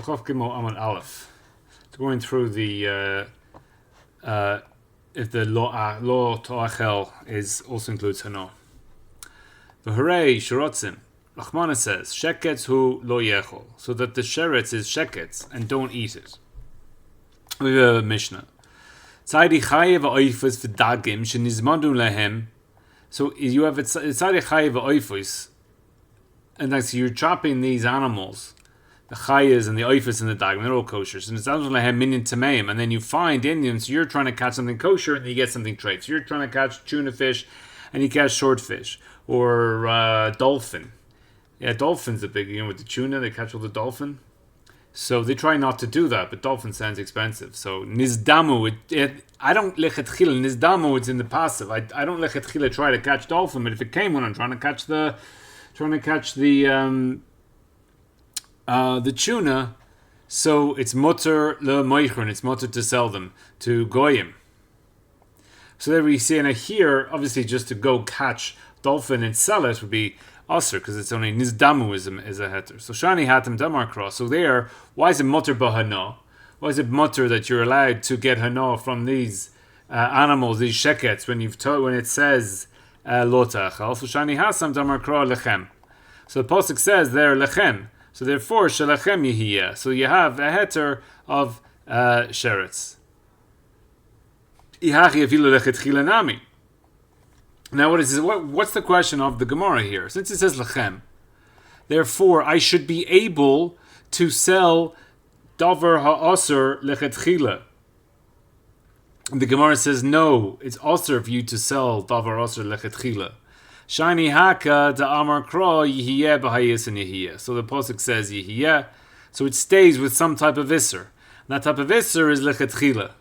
So Khovim Aman Aleph. So going through the if the law to achel is also includes hano. The hooray shirotzim. Rachmana says sheketz hu lo yechol, so that the sheretz is sheketz and don't eat it. We have a Mishnah. Tzadi chayev oifus v'dagim shenizmadu lehem. So you have tzadi chayev oifus, and that's you're chopping these animals, the chayas and the oifus and the dagim, they're all kosher. So nizmadu lehem minyan tameim, and then you find Indians. So you're trying to catch something kosher, and you get something trade. So you're trying to catch tuna fish, and you catch swordfish or dolphin. Yeah, dolphin's a big, with the tuna, they catch all the dolphin. So they try not to do that, but dolphin sounds expensive. So nizdamu, I don't lechetchila, nizdamu, it's in the passive. I don't lechetchila try to catch dolphin, but if it came when I'm trying to catch the tuna, so it's mutter le moichron, it's mutter to sell them to goyim. So there we see, and here, obviously just to go catch dolphin and sell it would be issur, because it's only nizdamu is a heter. So shani hatam damar cross. So there, why is it mutter bahana? Why is it mutter that you're allowed to get hana from these animals, these shekets, when it says lo ta'achal? So shani hasam damar cross lechem. So the pasuk says there lechem. So therefore shalachem yihiyah. So you have a heter of sheretz. Ihachi afilu lechetchila nami. Now, what's the question of the Gemara here? Since it says lechem, therefore I should be able to sell dvar ha'asur lechetchila. The Gemara says no, it's issur for you to sell dvar asur lechetchila. Shani haka da amar kra yihiyeh b'hayis and yihiyeh. So the pasuk says yihiyeh, so it stays with some type of issur. And that type of issur is lechetchila.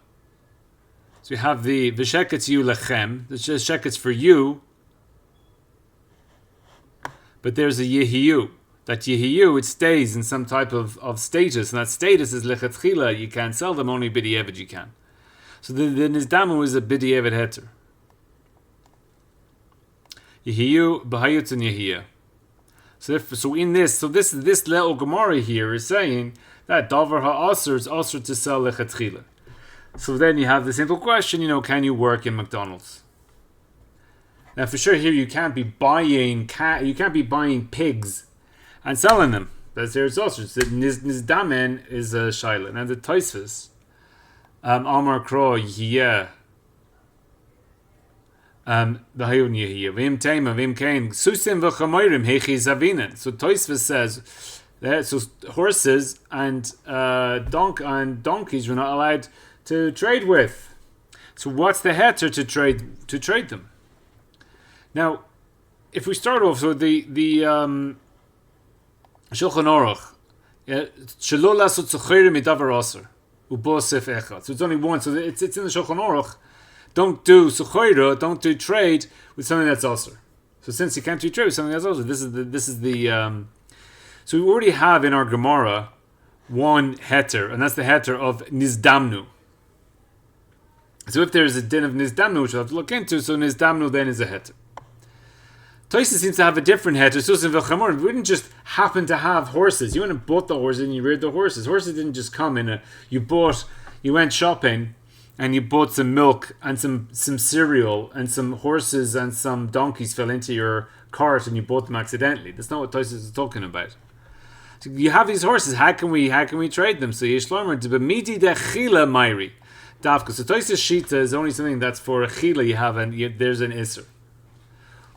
So you have the sheketz you lechem, the sheketz for you, but there's a yehiyu. That yehiyu, it stays in some type of status, and that status is lechetchila. You can't sell them, only b'di'evid you can. So the nizdamu is a b'di'evid heter. Yehiyu b'hayut and yehiyah. So in this little Gemara here is saying that davar ha'asur is issur to sell lechetchila. So then you have the simple question, can you work in McDonald's? Now for sure here you can't be buying pigs and selling them. That's their issur. Nizdamen is a shaila. Now the Tosfos, Amar Kro Yihiyeh, the Hayun Yihiyeh, Vim Tema, Vim Kain, Susim v'chamoirim hechi zavinen. So Tosfos says that so horses and donkeys were not allowed to trade with. So what's the heter to trade them? Now, if we start off, so the Shulchan Arokh, shelo lasot zocherim midavar asur ubosef echad. So it's only one. So it's in the Shulchan Arokh. Don't do zocheira, don't do trade with something that's asur. So since you can't do trade with something that's asur, this is the. So we already have in our Gemara one heter, and that's the heter of nizdamnu. So if there is a din of nizdamnu, which we'll have to look into, so nizdamnu then is a heter. Tosfos seems to have a different heter. We didn't just happen to have horses. You went and bought the horses and you reared the horses. Horses didn't just come in. You went shopping and you bought some milk and some cereal, and some horses and some donkeys fell into your cart and you bought them accidentally. That's not what Tosfos is talking about. So you have these horses. How can we trade them? So Yeshlomer to b'midi dechila mairi. Dafka. So Tosfos shita is only something that's for a chila you have, and there's an issur.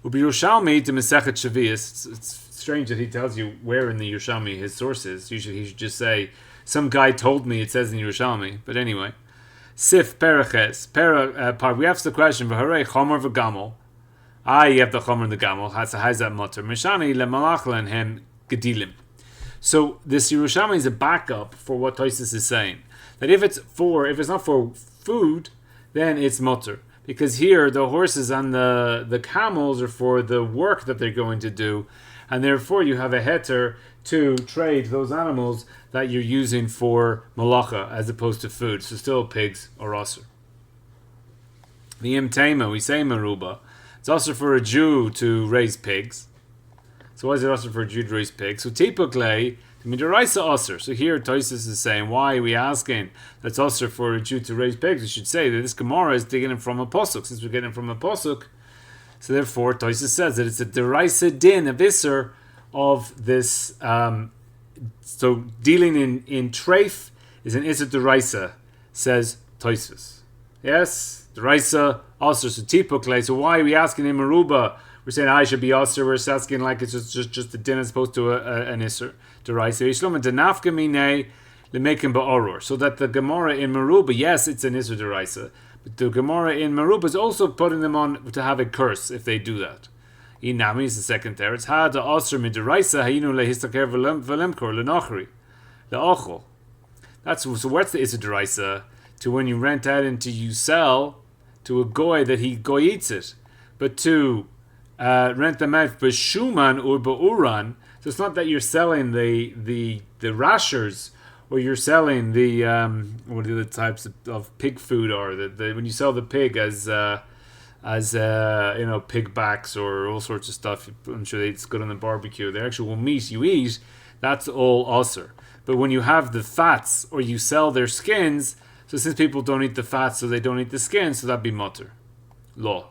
Ubi Yerushalmi to Masechet Shavios. It's strange that he tells you where in the Yerushalmi his source is. Usually he should just say, some guy told me it says in Yerushalmi. But anyway, Sif Pereches. We ask the question, V'harei Chomer v'gamol. You have the Chomer and the Gamol. How's that mutter? Mishani lemalachlan hem gedilim. So this Yerushalmi is a backup for what Tosfos is saying. That if it's not for food, then it's mutter. Because here the horses and the camels are for the work that they're going to do, and therefore you have a heter to trade those animals that you're using for malacha as opposed to food. So still pigs or issur. The imtema, we say meruba. It's also for a Jew to raise pigs. So why is it also for a Jew to raise pigs? So typically Midaraisa Osir. So here Tosis is saying, why are we asking that's Osir for a Jew to raise pigs? We should say that this Gemara is taking it from a Pasuk. Since we're getting it from a Pasuk, so therefore Tosis says that it's a Deraisa din of issur of this. So dealing in treif is an issur deraisa, says Tosis. Yes, deraisa Osir. So tipukle. So why are we asking him Aruba? We're saying I should be Osir. We're asking like it's just a din as opposed to an issur. So that the Gemara in Meruba, yes, it's an issur deraisa, but the Gemara in Meruba is also putting them on to have a curse if they do that. Inami is the second there. It's had the osir mideraisa hayinu lehistaker v'lemkor lenachri leachol. That's so. What's the issur deraisa? To when you rent out and you sell to a goy that he goy eats it, but to rent them out b'shuman or ba'uran. So it's not that you're selling the rashers, or you're selling the what are the types of pig food are the when you sell the pig as pig backs or all sorts of stuff. I'm sure it's good on the barbecue. The actual meat you eat, that's all osir. But when you have the fats or you sell their skins, so since people don't eat the fats, so they don't eat the skins, so that'd be mutter law.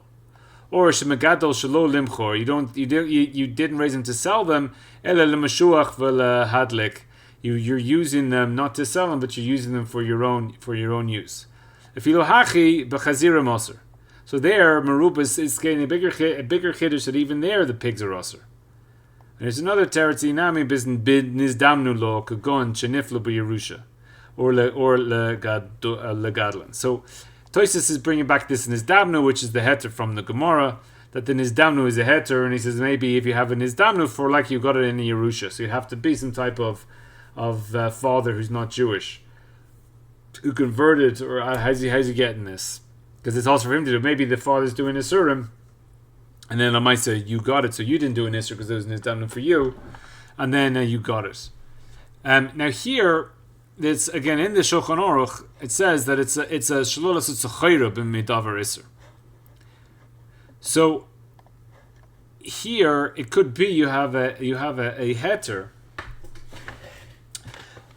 Or shemagadol shelo limchor, you didn't raise them to sell them. Ela lemashuach v'lehadlik, you're using them not to sell them, but you're using them for your own use. Efilu hachi b'chazirim osir. So there, Meruba is getting a bigger chiddush that even there the pigs are osir. And there's another teretz inami nizdamnu lo kagon sheniflu b'Yerusha or legadlan. So Tosis is bringing back this nizdamnu, which is the heter from the Gemara, that the nizdamnu is a heter, and he says maybe if you have a nizdamnu for like you got it in a Yerusha, so you have to be some type of father who's not Jewish, who converted, or how's he getting this? Because it's also for him to do. Maybe the father's doing isurim, and then I might say you got it, so you didn't do an issur because it was nizdamnu for you, and then you got it. Now here, it's again in the Shulchan Aruch. It says that it's a shlolas tzachayra b'midavar issur. So here it could be you have a heter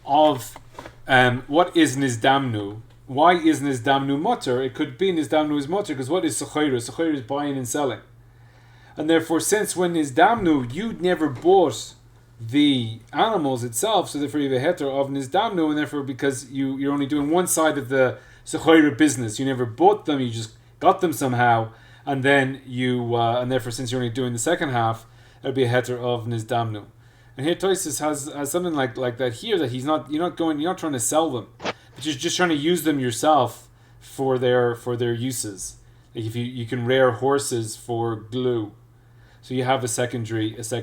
of what is nizdamnu. Why is nizdamnu mutter? It could be nizdamnu is mutter because what is tzachayra? Tzachayra is buying and selling, and therefore since when nizdamnu you'd never bought the animals itself, so therefore you have a heter of nizdamnu, and therefore because you're only doing one side of the sechoira business, you never bought them, you just got them somehow, and then and therefore since you're only doing the second half, it'll be a heter of nizdamnu. And here Tosis has something like that here, that you're not trying to sell them, but you're just trying to use them yourself for their uses. Like if you can rear horses for glue. So you have a secondary use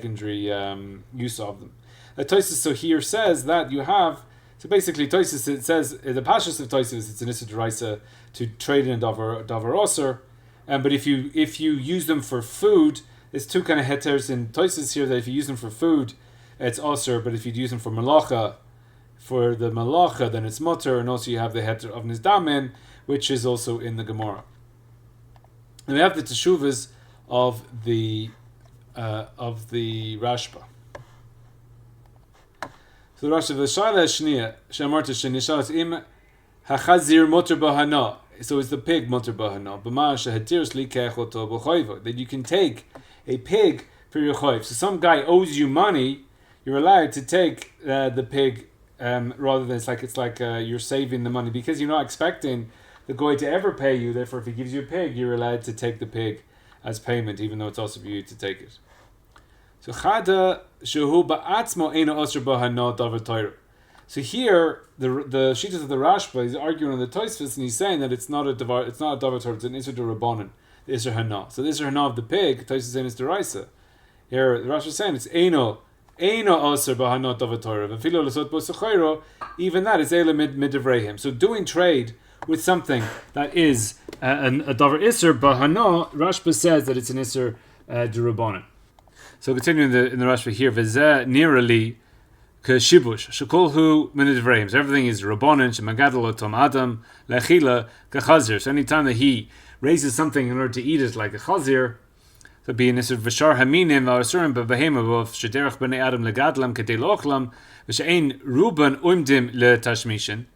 of them. Tosis so here says that you have. So basically, Tosis it says the pashas of Tosis it's an issur deraisa to trade in a dvar osir, but if you use them for food, there's two kind of heters in Tosis here that if you use them for food, it's osir, but if you use them for malacha, then it's mutter, and also you have the heter of nizdamin, which is also in the Gemara. And we have the teshuvas of the Rashba. So the Rashba v'shayla shniya shemarta shenishalas im hachazir mutter bahana. So it's the pig mutter bahana. B'ma shehatirs li kechoto b'choiva, that you can take a pig for your choiv. So some guy owes you money, you're allowed to take the pig rather than it's like you're saving the money because you're not expecting the guy to ever pay you. Therefore, if he gives you a pig, you're allowed to take the pig as payment, even though it's also for you to take it. So chada shehu ba'atzmo eino osher bahana davar Torah. So here the shittas of the Rashba is arguing on the Tosfos, and he's saying that it's not a davar Torah, it's an issur d'Rabbanan, the issur hana. So the issur hana of the pig, Tosfos is saying it's deraisa. Here the Rashba is saying it's eino osher bahana davar Torah. V'filo l'sot bo sechoiro, even that is eila midavrehim. So doing trade with something that is a davar issur bahana, Rashba says that it's an issur d'Rabbanan. So continuing in the Rashba here, v'zeh nirali kashibush shekolhu minidvrehim. So everything is rabbanan shemagadol otom adam lechila kachazir. So anytime that he raises something in order to eat it like a chazir, So be an issur v'shar haminim v'asurim b'behema v'of shederach b'nei adam legadlam kedei lochlam v'she'ein ruban umdim letashmishin.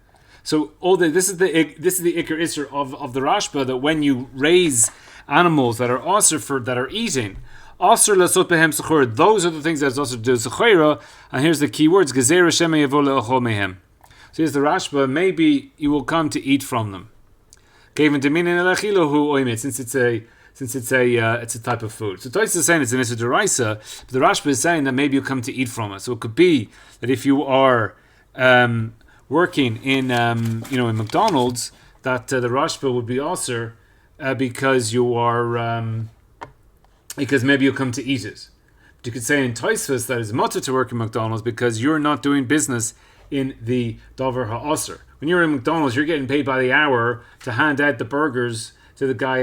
So this is the ikar issur of the Rashba, that when you raise animals that are issur that are eating, issur lasot behem sechor, those are the things that's issur to do sechora. And here's the key words: gezerah shema yavo le'achol mehem. So here's the Rashba. Maybe you will come to eat from them. Given dominion elachilahu oimit, since it's a type of food. So Toys is saying it's an issur deraisa, but the Rashba is saying that maybe you come to eat from it. So it could be that if you are working in in McDonald's, that the Rashba would be issur because you are because maybe you'll come to eat it. But you could say in Tosfos that it's mutter to work in McDonald's because you're not doing business in the dvar ha'issur. When you're in McDonald's, you're getting paid by the hour to hand out the burgers to the guy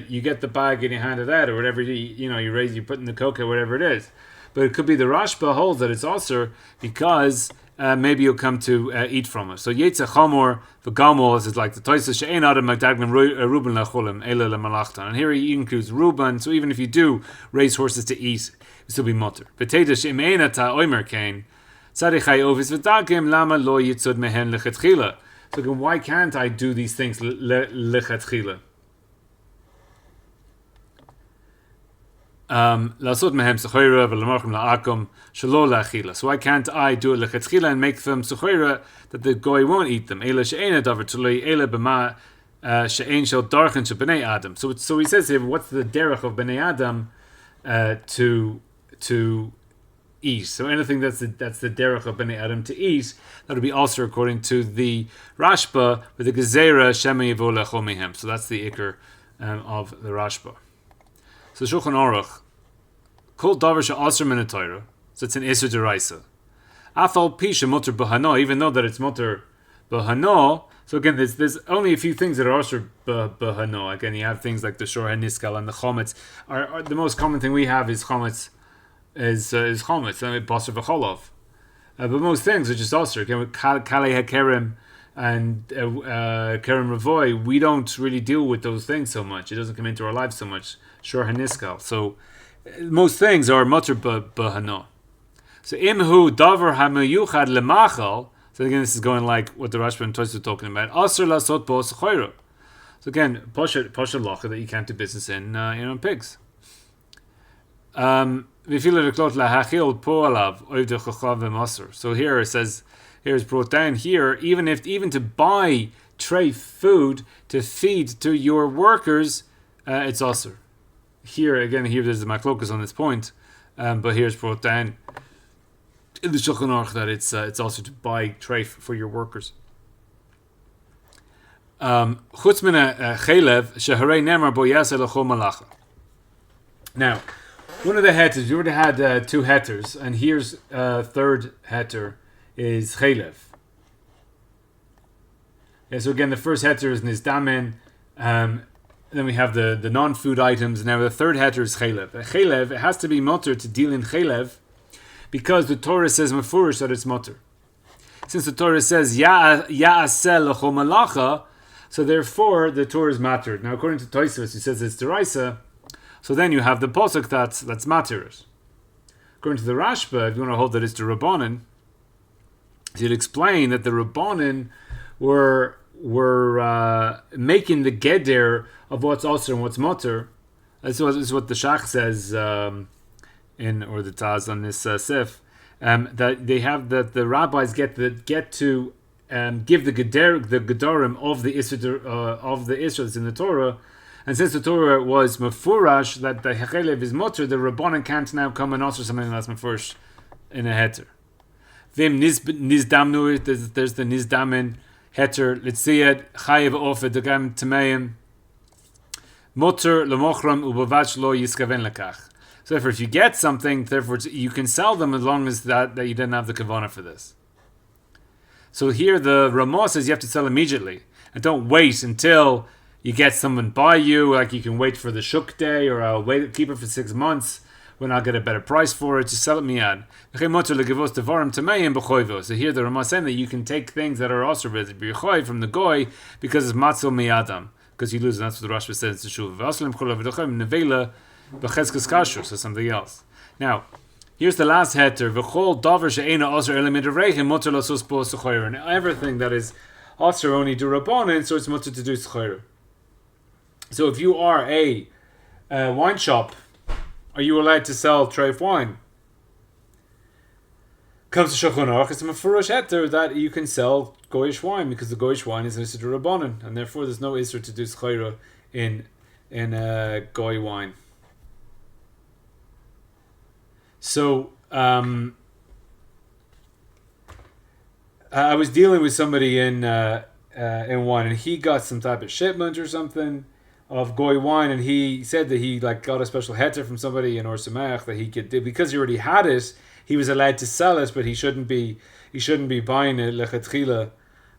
you get the bag and you hand it out, or whatever you put in the coca, whatever it is. But it could be the Rashba holds that it's issur because maybe you'll come to eat from it. So Yetze Chamor v'Gamol is like the Tosfos she'ein adam magdaglim ruben lacholim ela lemalachtan, and here he includes ruben. So even if you do raise horses to eat, it still be mutter. Potato she'ein ata oimer kain tzadichay ovis v'dagim lama lo yitzud mehen lechatchila. So again, why can't I do these things lechatchila? So why can't I do it lechatchila and make them suchayra that the goy won't eat them? So he says here, what's the derech of bnei adam to eat? So anything that's the derech of bnei adam to eat, that'll be also according to the Rashba with the gezerah shema yivo lechol mehem. So that's the ikar of the Rashba. So Shulchan Aruch, kol davar she'asur min haTorah, so it's an issur deraisa. Afal pisha mutter b'hano, even though that it's mutter b'hano. So again, there's only a few things that are issur b'hano. Again, you have things like the shor haniskal and the chometz. Are the most common thing we have is chometz, is chometz, and basar v'cholov. But most things are just issur. Again, with kalei hakerem and kerem ravoy, we don't really deal with those things so much. It doesn't come into our lives so much. Shor haniskal. So most things are mutter b'hano. So imhu davar hamiyuchad lemachal. So again, this is going like what the Rashba and Tosfos are talking about. Asur lasot bo sechayra. So again, pasha lacha that you can't do business in pigs. So here it says, here it's brought down here, even to buy tray food to feed to your workers, it's issur. Here there's the machlokas on this point, but here's brought down in the Shulchan Aruch that it's also to buy tray for your workers. Chutz min chelev sheharei nemar bo yaseh lecho malacha. Now, one of the hetters, you already had two hetters, and here's third hetter is chelev. Yeah, so again, the first hetter is nizdamen. Then we have the non-food items. Now the third heter is chelev. Chelev, it has to be mutter to deal in chelev because the Torah says mefurish that it's mutter. Since the Torah says ya'aseh l'chol malacha, so therefore the Torah is mattered. Now according to Tosfos, he says it's deraisa. So then you have the pasuk that's mattered. According to the Rashba, if you want to hold that it's the Rabbanan, he'll explain that the Rabbanan were making the geder of what's issur and what's mutter. This is what the Shach says or the Taz on this Sif, that they have that the rabbis get to give the gedarim of the issur that's in the Torah, and since the Torah was mefurash that the chelev is mutter, the Rabbanan can't now come and issur something that's mefurash in a heter. Vim nizdamnu, there's the nizdamin heter, let's see it, chayev ofed degam tameim, mutter lemochram ubavach lo yiskaven lekach. So therefore, if you get something, therefore you can sell them as long as that you didn't have the kavanah for this. So here the Ramah says you have to sell immediately, and don't wait until you get someone by you, like you can wait for the shuk day, or I'll keep it for 6 months when I'll get a better price for it, just sell it miyad. So here the Ramah is saying that you can take things that are also from the goy because it's matzil miyadam, because you lose, and that's what the Rashba says to Shuv. b'cheskes kashrus or something else. Now, here's the last heter. V'chol davar she'ena osir ele midareichim mutar lasos bo s'choyer. And everything that is osir only do rabbanan, so it's mutar to do s'choyer. So if you are a wine shop, are you allowed to sell treif wine? Comes to Shulchan Aruch, it's a mefurash heter that you can sell goyish wine because the goyish wine is an issur rabbanan, and therefore there's no issur to do s'choyer in goy wine. So I was dealing with somebody in wine, and he got some type of shipment or something of goy wine, and he said that he got a special heter from somebody in Or Samech that he could do because he already had it. He was allowed to sell it, but he shouldn't be buying it lechatchila.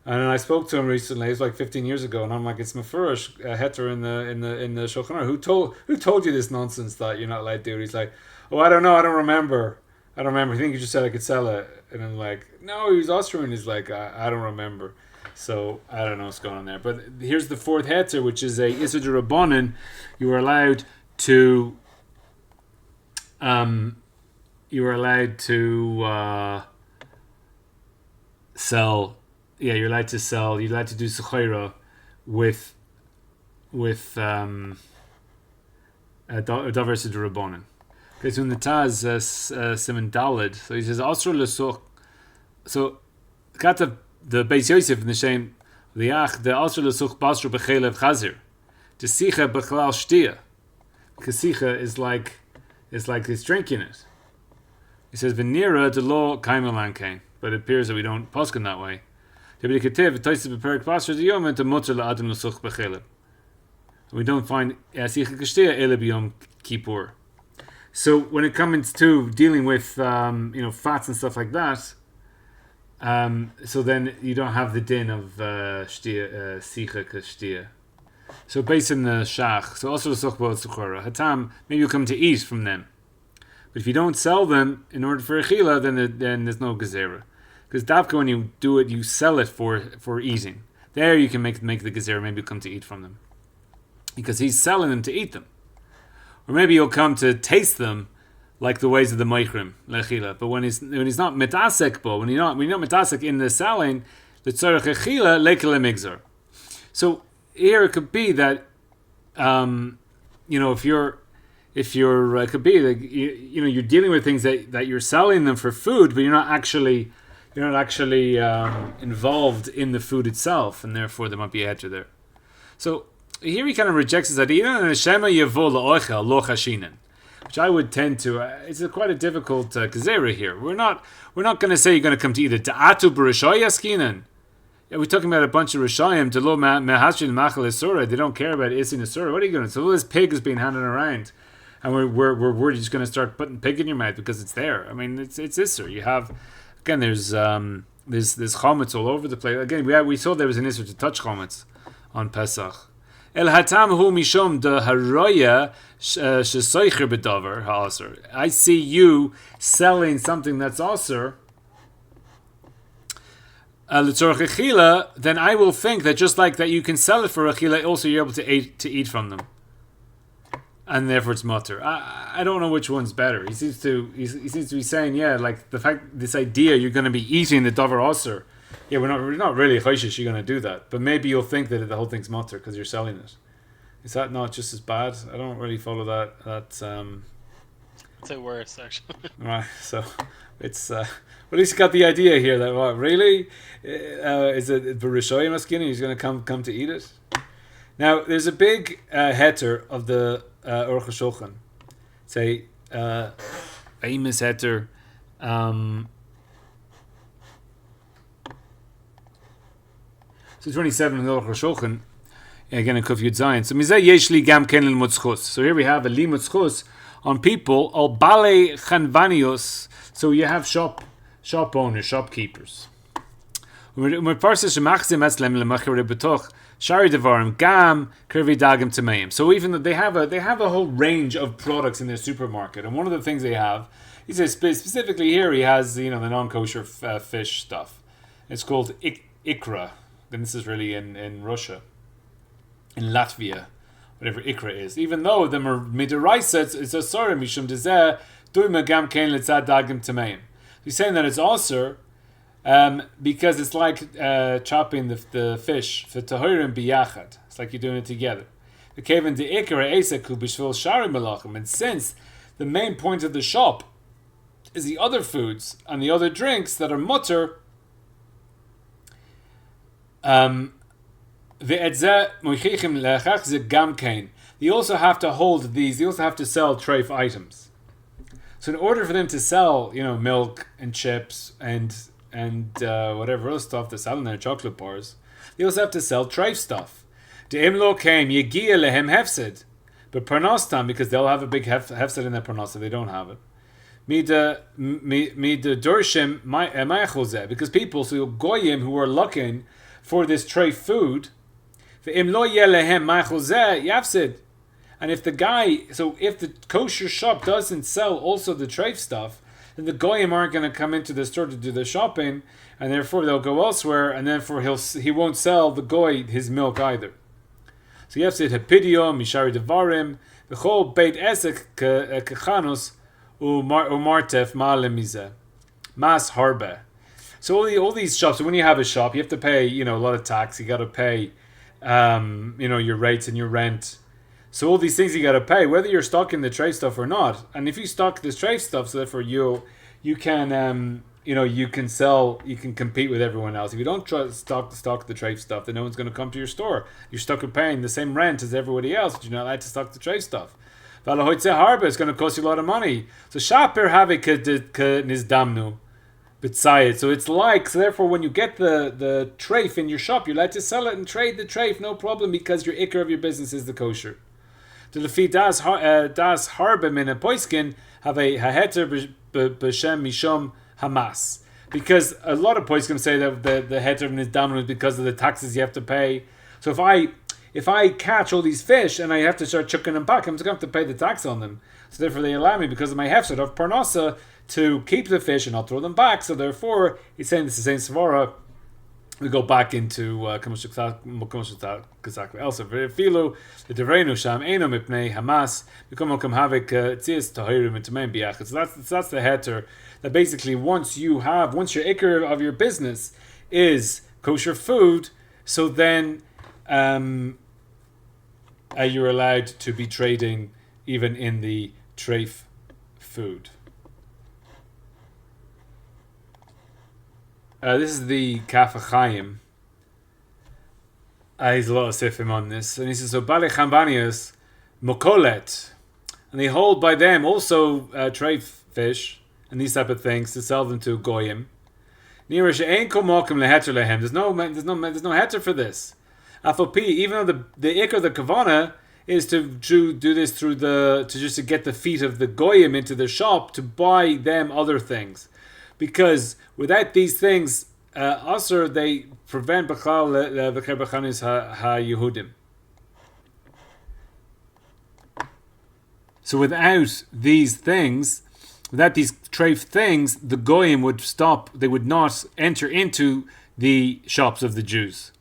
And I spoke to him recently. It was like 15 years ago, and I'm like, it's mefurash heter in the Shulchan Aruch. Who told you this nonsense that you're not allowed to do it? He's like, oh, I don't know. I don't remember. I think you just said I could sell it. And I'm like, no, he was Austrian. He's like, I don't remember. So I don't know what's going on there. But here's the fourth heter, which is a issur rabbanan. You are allowed to sell. Yeah, you're allowed to sell. You're allowed to do s'choira with davar issur rabbanan. Okay, so in the Taz, Siman Dalid, so he says, Asur l'such. So, got the Beis Yosef in the Shem, the Asur l'such basru b'chelev chazir. The sicha b'chalal shtia. Because sicha is like he's drinking it. He says, V'nira de lo kaimelan kain. But it appears that we don't posken that way. We don't find sicha k'shtia ele b'yom kippur. So when it comes to dealing with fats and stuff like that, so then you don't have the din of sicha k'shtia. So based on the shach, so also the suchbo tzukora hatam, maybe you come to eat from them, but if you don't sell them in order for achila, then there's no gezerah, because davka when you do it, you sell it for eating. There you can make the gezerah. Maybe you come to eat from them, because he's selling them to eat them. Or maybe you'll come to taste them like the ways of the Meichrim, lechila. But when he's not metasek bo, when you're not metasek in the selling, the tzarech echila lekele migzar. So here it could be that, if you're it could be like you're dealing with things that you're selling them for food, but you're not actually involved in the food itself, and therefore there might be a heter there. So here he kind of rejects this idea, which I would tend to. It's quite a difficult gezerah here. We're not going to say you're going to come to eat it. Da'atu b'rishoy yaskinan. Yeah, we're talking about a bunch of rishayim. To lo mehashin machal issur. They don't care about isin issur. What are you going to? So this pig is being handed around, and we're just going to start putting pig in your mouth because it's there. I mean, it's issur. You have again. There's chametz all over the place. Again, we saw there was an issur to touch chametz on Pesach. El hatam hu mishom de haroya shesoicher bedavar ha'asur. I see you selling something that's asur. L'tzorach achila, then I will think that just like that you can sell it for achila, also you're able to eat from them, and therefore it's mutter. I don't know which one's better. He seems to be saying, like the fact, this idea you're going to be eating the davar asur. Yeah, we're not really chayshish you're going to do that, but maybe you'll think that the whole thing's mutter because you're selling it. Is that not just as bad? I don't really follow that. I'd say worse, actually. Right, so it's at least you got the idea here that what really is it b'rishoyim askin? He's going to come to eat it. Now there's a big heter of the Aruch HaShulchan. It's a famous heter. So 27 in the Aruch HaShulchan, again in Kuf Yud Zayin. So mizeh yesh li gam ken limud zchus. So here we have a limud zchus on people al bale chanvanios. So you have shop owners, shopkeepers. Shari devarim gam kirvi dagim tameim. So even though they have a whole range of products in their supermarket, and one of the things they have, he says specifically here he has the non-kosher fish stuff. It's called ikra. And this is really in Russia, in Latvia, whatever ikra is. Even though the midiraisa it's asur mishum dezeh duima gam kein letzad dagim tameim. He's saying that it's asur because it's like chopping the fish for tahirim biyachad. It's like you're doing it together. The kevin de ikra eseku b'shvil shari malachim. And since the main point of the shop is the other foods and the other drinks that are mutter, they also have to hold these. They also have to sell treif items. So in order for them to sell, milk and chips and whatever other stuff they're selling, their chocolate bars, they also have to sell treif stuff. But parnostam, because they'll have a big hefsed in their parnosta, they don't have it. Because people, so goyim who are looking for this treif food, and if the guy, so if the kosher shop doesn't sell also the treif stuff, then the goyim aren't going to come into the store to do the shopping, and therefore they'll go elsewhere, and therefore he won't sell the goy his milk either. So Yafsid Hapidio, Mishari Devarim, the whole Beit Esek Kechanus Umartef Ma'alemize. Mas Harbe. So all these shops, so when you have a shop, you have to pay, a lot of tax, you gotta pay your rates and your rent. So all these things you gotta pay, whether you're stocking the treif stuff or not. And if you stock this treif stuff, so therefore you can you can sell, you can compete with everyone else. If you don't stock the treif stuff, then no one's going to come to your store. You're stuck with paying the same rent as everybody else, but you're not allowed to stock the treif stuff. It's going to cost you a lot of money. So shaper havik nizdamnu b'tzayit. So it's like, so therefore when you get the treif in your shop, you're allowed to sell it and trade the treif, no problem, because your ikar of your business is the kosher. To the feet das harbe min a poiskin have a haheter b'shem mishom Hamas, because a lot of points can say that the heter is dominant because of the taxes you have to pay. So if I catch all these fish and I have to start chucking them back, I'm just going to have to pay the tax on them. So therefore they allow me, because of my hefsed of parnasa, to keep the fish and not throw them back. So therefore he's saying this is saying Svara. We go back into Elsa Filu, the Devrenu Sham Eno Mipnei Hamas, become Havik Tzias Tahirim and Tameim Biachas. So that's the heter. That basically once your ikar of your business is kosher food, so then you're allowed to be trading even in the treif food. This is the Kaf HaChaim. He's a lot of sifim on this, and he says so Bale Chambanius Mokolet, and they hold by them also treif fish and these type of things to sell them to goyim. There's no heter for this. Afopi, even though the ikar, the kavana, is to do this through to get the feet of the goyim into the shop to buy them other things, because without these things, asur, they prevent b'chal v'cher b'chanis ha-Yehudim. So without these things, without these treif things, the goyim would stop. They would not enter into the shops of the Jews,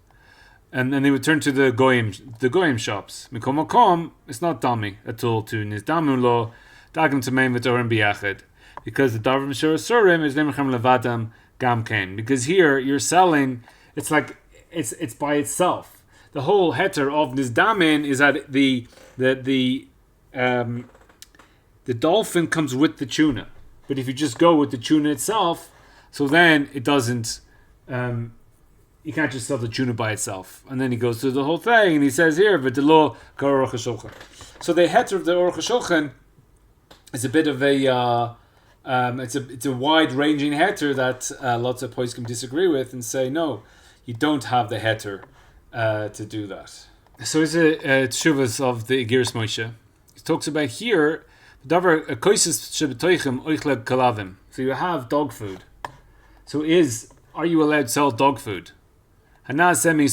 and then they would turn to the goyim shops. Mikom makom, it's not dami at all to nizdamu lo dagim tameim v'torim biyachid, because the davar mishur asurim is nemechem levadam gamkein. Because here you're selling, it's like it's by itself. The whole heter of nizdamin is that the dolphin comes with the tuna, but if you just go with the tuna itself, so then it doesn't. You can't just sell the tuna by itself. And then he goes through the whole thing, and he says here, "V'delo k'Arוך HaShulchan." So the heter of the Arוך HaShulchan is a bit of a it's a wide-ranging heter that lots of poskim disagree with and say no, you don't have the heter to do that. So it's a tshuvas of the Igiris Moshe. He talks about here. So you have dog food. So are you allowed to sell dog food? So obviously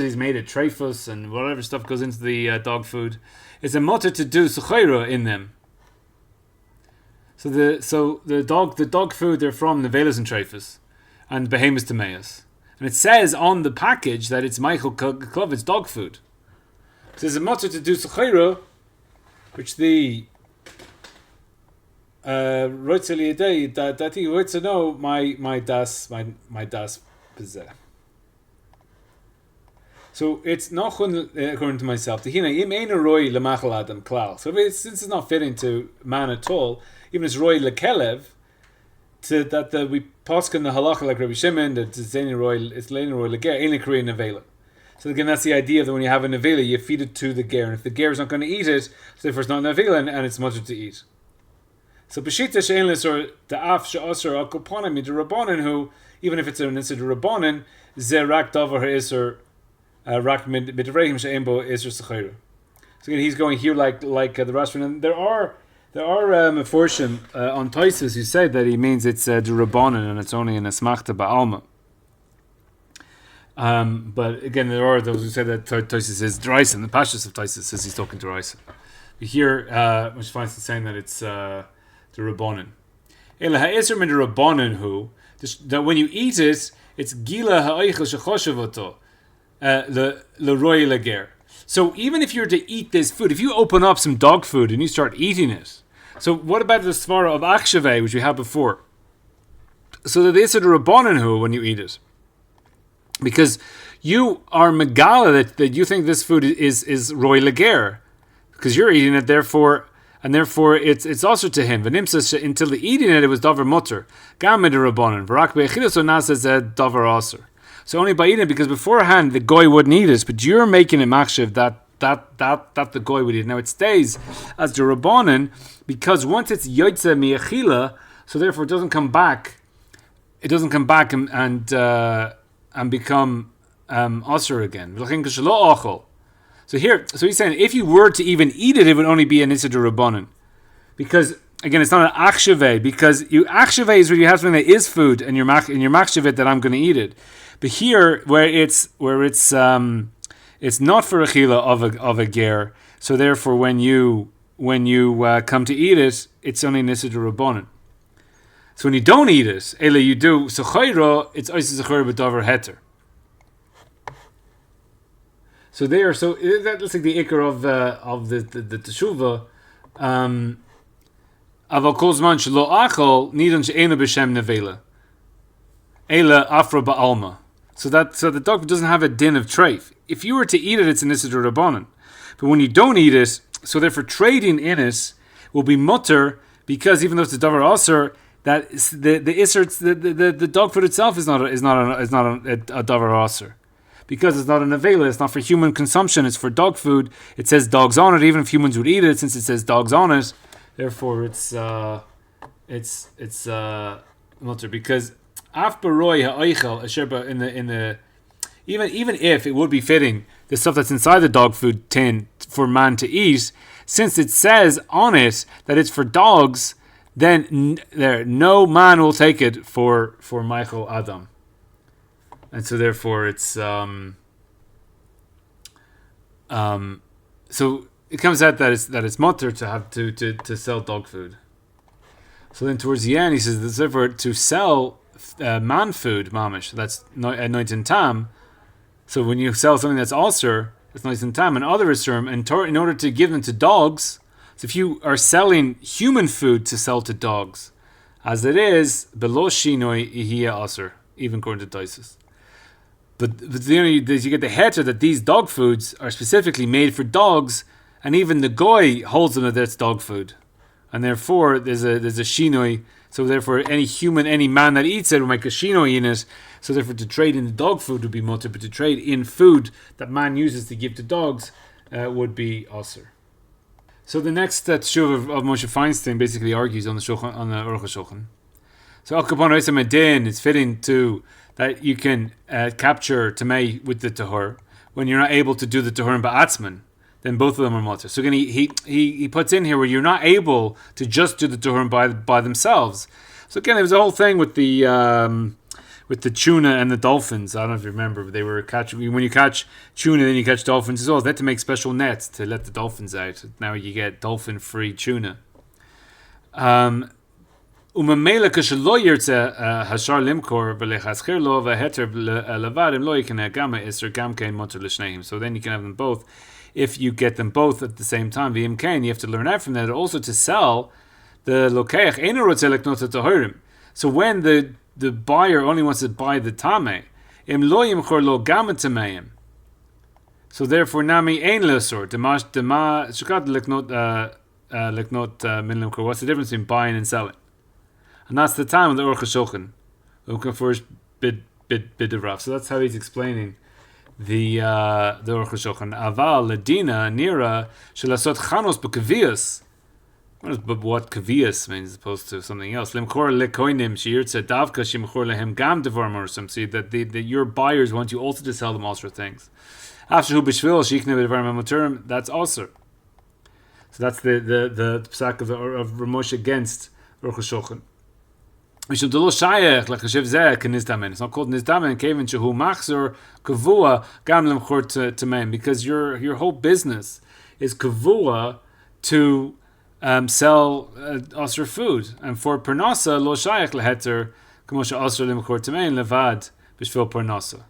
he's made it treifus and whatever stuff goes into the dog food. It's a mutter to do suchaira in them. So the dog food, they're from nevelas and treifus and behemoths tameas. And it says on the package that it's Michael Klov, it's dog food. So there's a mutter to do Sechera, which the writes a day that he wants to know my das bezeh. So it's not according to myself. So since it's not fitting to man at all, even it's roy lekelev, to that we posken the halacha like Rabbi Shimon that it's lein roy leger ain't Korean nevela. So again, that's the idea that when you have a nevela, you feed it to the ger, and if the ger is not going to eat it, so therefore it's not nevela and it's mutter to eat. So b'shita she'enlis or the af she'asur akoponim the rabbanon who even if it's an issur rabbanon zerak davar issur rak midrahim she'embo issur sechera. So again, he's going here like the Rashban, and there are meforshim on Taisus who say that he means it's the rabbanon and it's only in a smachta ba'alma. But again, there are those who say that Taisus is Draisen. The Pashas of Taisus says he's talking to Draisen. Here, which finds the saying that it's the rabbanon. Ela ha'isur min rabbanon who that when you eat it, it's gila ha'oichel shechoshevoto leroy leger. So even if you're to eat this food, if you open up some dog food and you start eating it, so what about the svara of achshaveh which we had before? So that it's a rabbanon who when you eat it, because you are megala that you think this food is roy leger, because you're eating it, therefore it's also to him. Until the eating it was davar mutter. Gamed rabbanon. V'rak be'echidus onasa zed davar aser. So only by eating it, because beforehand the goy wouldn't eat it, but you're making it machshav that the goy would eat. Now it stays as the rabbanon because once it's yotze mi'achila, so therefore it doesn't come back. It doesn't come back and become aser again. So he's saying if you were to even eat it, it would only be an issur rabbanon, because again it's not an achshaveh, because achshaveh is where you have something that is food and you're machshaveh that I'm going to eat it. But here where it's not for achila of a ger, so therefore when you come to eat it, it's only an issur rabbanon. So when you don't eat it, ela you do sechera, it's ois sechera b'davar heter. So that's like the ikar of the teshuva. Aval kol zman shelo achol nidon she'ena b'shem nevela. Ela afra ba'alma. So the dog doesn't have a din of treif. If you were to eat it, it's an issur rabbanon. But when you don't eat it, so therefore trading in it will be mutter, because even though it's a davar aser, that the issur, the dog food itself is not a davar aser. Because it's not an avela, it's not for human consumption, it's for dog food. It says dogs on it, even if humans would eat it, since it says dogs on it, therefore it's mutter. Because af baroy ha'oichel asherba in the even if it would be fitting the stuff that's inside the dog food tin for man to eat, since it says on it that it's for dogs, then no man will take it for Michael Adam. And so therefore it's so it comes out that it's mutter to have to sell dog food. So then towards the end he says therefore to sell man food mamish, that's noit in tam. So when you sell something that's also it's noit in tam and other isurim, in order to give them to dogs. So if you are selling human food to sell to dogs, as it is below shinoi ihia aser, even according to Taisus. But the only is you get the heter that these dog foods are specifically made for dogs, and even the goy holds them that it's dog food, and therefore there's a shinoi. So therefore, any man that eats it will make a shinoi in it. So therefore, to trade in the dog food would be mutter, but to trade in food that man uses to give to dogs would be aser. So the next teshuva of Moshe Feinstein basically argues on the shulchan, on the Aruch Shulchan. So al kapon reisam edin, it's fitting to that you can capture tamei with the tahor when you're not able to do the tahor in ba'atzman, then both of them are mutter. So again, he puts in here where you're not able to just do the tahor by themselves. So again, there was a whole thing with the tuna and the dolphins. I don't know if you remember, but they were catching. When you catch tuna, then you catch dolphins as well. They had to make special nets to let the dolphins out. Now you get dolphin-free tuna. וממילא כשלא ירצה השאר למכור ולהשכיר לו וההתר לבד, אם לא יקנה גם האיסור גם כן מותר לשניהם. So then you can have them both if you get them both at the same time. ואם כן, you have to learn out from that also to sell the לוקח אינו רוצה לקנות את הטהורים. So when the buyer only wants to buy the tame, אם לא ימכור לו גם הטמאים. So therefore nami ein l'issur. Dema shukad leknot min lemkor. What's the difference between buying and selling? And that's the time of the Aruch HaShulchan. Looking for bid of Rav. So that's how he's explaining the Aruch HaShulchan. Aval ledina nira shelasot chanos b'kavias. But what kavias means as opposed to something else. Lemkor lekoinim sheyirtze davka shemchor lehem gam dvar morsam. See that your buyers want you also to sell them also things. After who b'shvil shikne b'dvar memuterim, that's also. So that's the psak of Ramosh against Aruch HaShulchan. It's not called nizdamen kevin shehu machzor kavua gam lemchor tameim, because your whole business is kavua to sell osir food, and for parnasa lo shayach leheter kamo she'osir lemchor tameim levad b'shvil parnasa.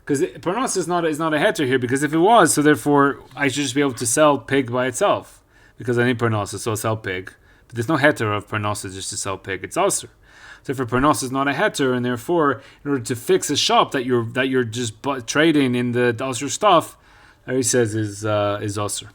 Because parnasa is not a heter here, because if it was, so therefore I should just be able to sell pig by itself, because I need parnasa, so I'll sell pig. But there's no heter of parnasa just to sell pig; it's osir. Therefore, parnasa is not a heter, and therefore, in order to fix a shop that you're just trading in the osir stuff, he says is osir.